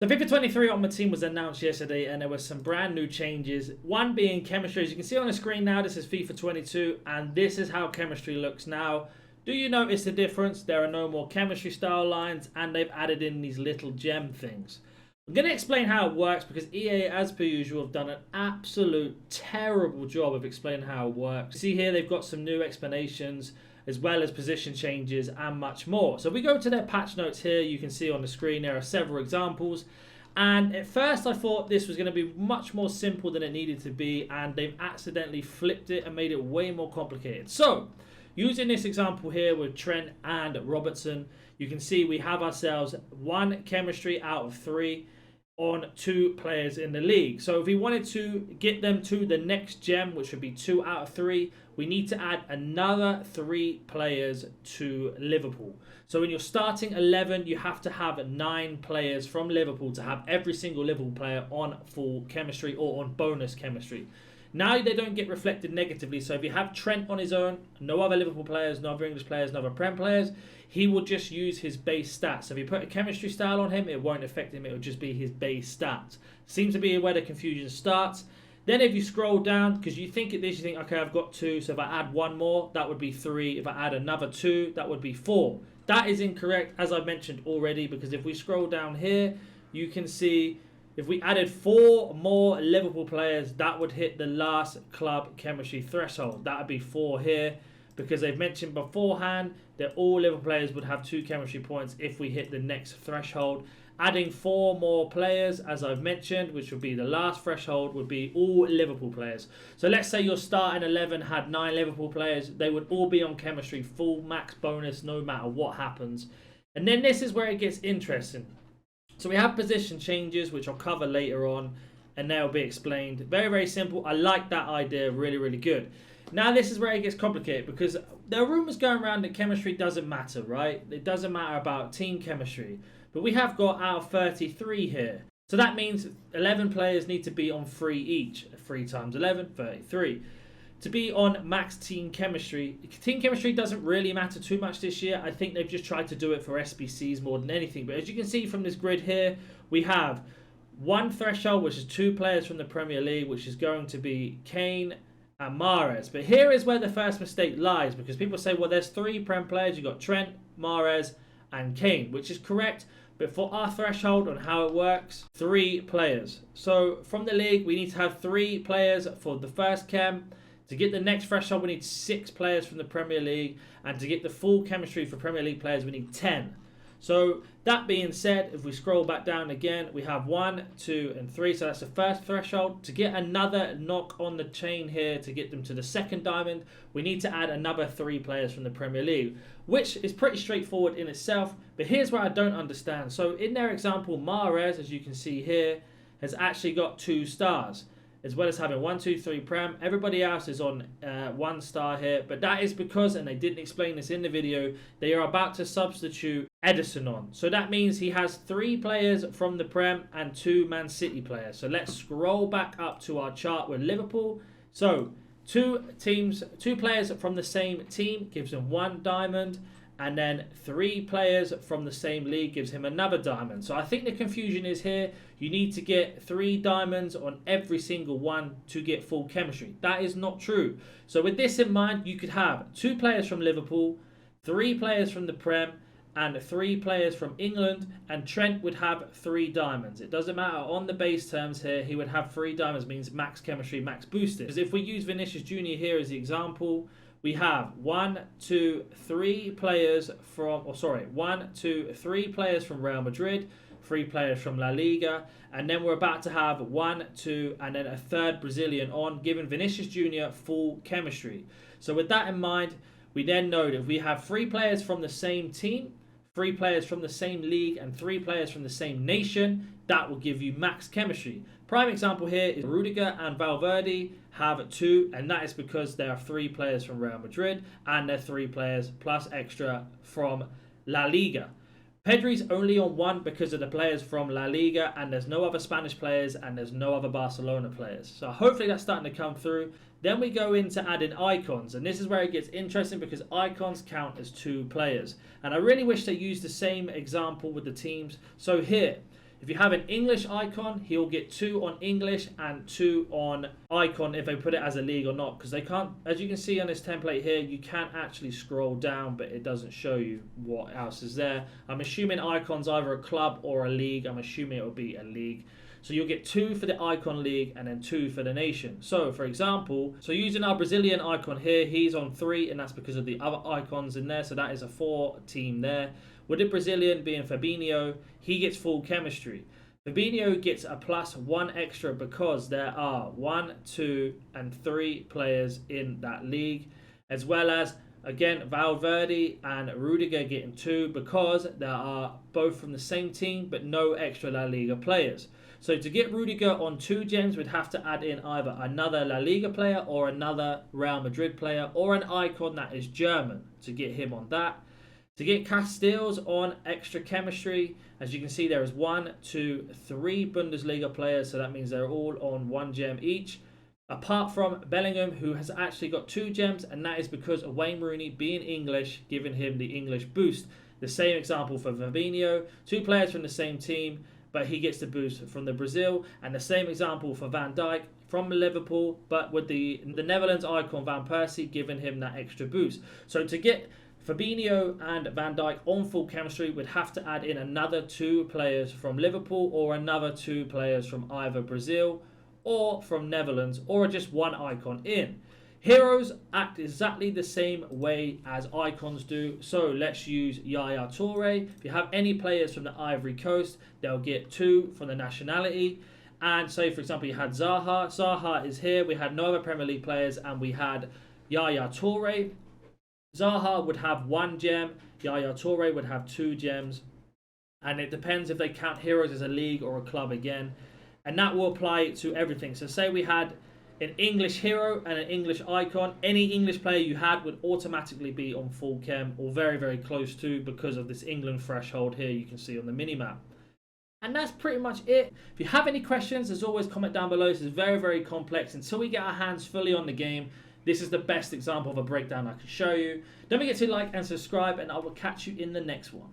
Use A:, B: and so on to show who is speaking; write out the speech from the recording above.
A: The FIFA 23 Ultimate Team was announced yesterday and there were some brand new changes. One being chemistry. As you can see on the screen now, this is FIFA 22 and this is how chemistry looks now. Do you notice the difference? There are no more chemistry style lines and they've added in these little gem things. I'm going to explain how it works because EA, as per usual, have done an absolute terrible job of explaining how it works. See here, they've got some new explanations as well as position changes and much more. So if we go to their patch notes here, you can see on the screen there are several examples. And at first I thought this was going to be much more simple than it needed to be, and they've accidentally flipped it and made it way more complicated. So using this example here with Trent and Robertson, you can see we have ourselves one chemistry out of 3 on 2 players in the league. So if we wanted to get them to the next gem, which would be 2 out of 3, we need to add another 3 players to Liverpool. So in your starting 11, you have to have 9 players from Liverpool to have every single Liverpool player on full chemistry or on bonus chemistry. Now they don't get reflected negatively. So if you have Trent on his own, no other Liverpool players, no other English players, no other Prem players, he will just use his base stats. So if you put a chemistry style on him, it won't affect him. It will just be his base stats. Seems to be where the confusion starts. Then if you scroll down, because you think at this, you think, okay, I've got 2. So if I add 1 more, that would be 3. If I add another 2, that would be 4. That is incorrect, as I've mentioned already, because if we scroll down here, you can see if we added 4 more Liverpool players, that would hit the last club chemistry threshold. That would be 4 here, because they've mentioned beforehand that all Liverpool players would have 2 chemistry points if we hit the next threshold. Adding 4 more players, as I've mentioned, which would be the last threshold, would be all Liverpool players. So let's say your starting 11 had 9 Liverpool players. They would all be on chemistry, full max bonus, no matter what happens. And then this is where it gets interesting. So we have position changes, which I'll cover later on, and they'll be explained. Very, very simple. I like that idea. Really, really good. Now this is where it gets complicated because there are rumours going around that chemistry doesn't matter, right? It doesn't matter about team chemistry. But we have got out of 33 here. So that means 11 players need to be on 3 each. 3 times 11, 33. To be on max team chemistry. Team chemistry doesn't really matter too much this year. I think they've just tried to do it for SBCs more than anything. But as you can see from this grid here, we have 1 threshold, which is 2 players from the Premier League, which is going to be Kane and Mahrez. But here is where the first mistake lies, because people say, well, there's 3 Prem players. You've got Trent, Mahrez, and Kane, which is correct. But for our threshold on how it works, 3 players. So from the league, we need to have 3 players for the first chem. To get the next threshold, we need 6 players from the Premier League. And to get the full chemistry for Premier League players, we need 10. So that being said, if we scroll back down again, we have 1, 2, and 3. So that's the first threshold. To get another knock on the chain here, to get them to the second diamond, we need to add another 3 players from the Premier League, which is pretty straightforward in itself. But here's where I don't understand. So in their example, Mahrez, as you can see here, has actually got 2 stars. As well as having 1, 2, 3 Prem. Everybody else is on 1 star here. But that is because, and they didn't explain this in the video, they are about to substitute Edison on. So that means he has 3 players from the Prem and 2 Man City players. So let's scroll back up to our chart with Liverpool. So 2 players from the same team gives him 1 diamond. And then 3 players from the same league gives him another diamond. So I think the confusion is here. You need to get 3 diamonds on every single one to get full chemistry. That is not true. So with this in mind, you could have 2 players from Liverpool, 3 players from the Prem, and 3 players from England. And Trent would have 3 diamonds. It doesn't matter on the base terms here. He would have 3 diamonds, means max chemistry, max boosted. Because if we use Vinicius Jr. here as the example, we have 1, 2, 3 players from, 1, 2, 3 players from Real Madrid, 3 players from La Liga, and then we're about to have 1, 2, and then a 3rd Brazilian on, giving Vinicius Jr. full chemistry. So with that in mind, we then know that if we have 3 players from the same team, 3 players from the same league, and 3 players from the same nation, that will give you max chemistry. Prime example here is Rudiger and Valverde have 2, and that is because there are 3 players from Real Madrid and they're 3 players plus extra from La Liga. Pedri's only on 1 because of the players from La Liga, and there's no other Spanish players and there's no other Barcelona players. So hopefully that's starting to come through. Then we go into adding icons, and this is where it gets interesting because icons count as 2 players. And I really wish they used the same example with the teams. So here, If you have an English icon, he'll get 2 on English and 2 on icon if they put it as a league or not. Because they can't, as you can see on this template here, you can actually scroll down, but it doesn't show you what else is there. I'm assuming icon's either a club or a league. I'm assuming it will be a league. So you'll get 2 for the icon league and then 2 for the nation. So for example, using our Brazilian icon here, he's on 3, and that's because of the other icons in there. So that is a 4 team there. With the Brazilian being Fabinho, he gets full chemistry. Fabinho gets a +1 extra because there are 1, 2, and 3 players in that league, as well as again Valverde and Rudiger getting 2 because they are both from the same team but no extra La Liga players. So to get Rudiger on 2 gems, we'd have to add in either another La Liga player or another Real Madrid player or an icon that is German to get him on that. To get chemstyles on extra chemistry, as you can see, there is 1, 2, 3 Bundesliga players, so that means they're all on 1 gem each. Apart from Bellingham, who has actually got 2 gems, and that is because of Wayne Rooney being English, giving him the English boost. The same example for Fabinho, 2 players from the same team, but he gets the boost from the Brazil, and the same example for Van Dijk from Liverpool, but with the Netherlands icon Van Persie giving him that extra boost. So to get Fabinho and Van Dijk on full chemistry, would have to add in another 2 players from Liverpool or another 2 players from either Brazil or from Netherlands, or just 1 icon in. Heroes act exactly the same way as icons do. So let's use Yaya Toure. If you have any players from the Ivory Coast, they'll get 2 from the nationality. And say, for example, you had Zaha. Zaha is here. We had no other Premier League players, and we had Yaya Toure. Zaha would have 1 gem, Yaya Toure would have 2 gems, and it depends if they count heroes as a league or a club again, and that will apply to everything. So say we had an English hero and an English icon, any English player you had would automatically be on full chem or very, very close to, because of this England threshold here you can see on the minimap. And that's pretty much it. If you have any questions, as always, comment down below. This is very, very complex. Until we get our hands fully on the game, this is the best example of a breakdown I can show you. Don't forget to like and subscribe, and I will catch you in the next one.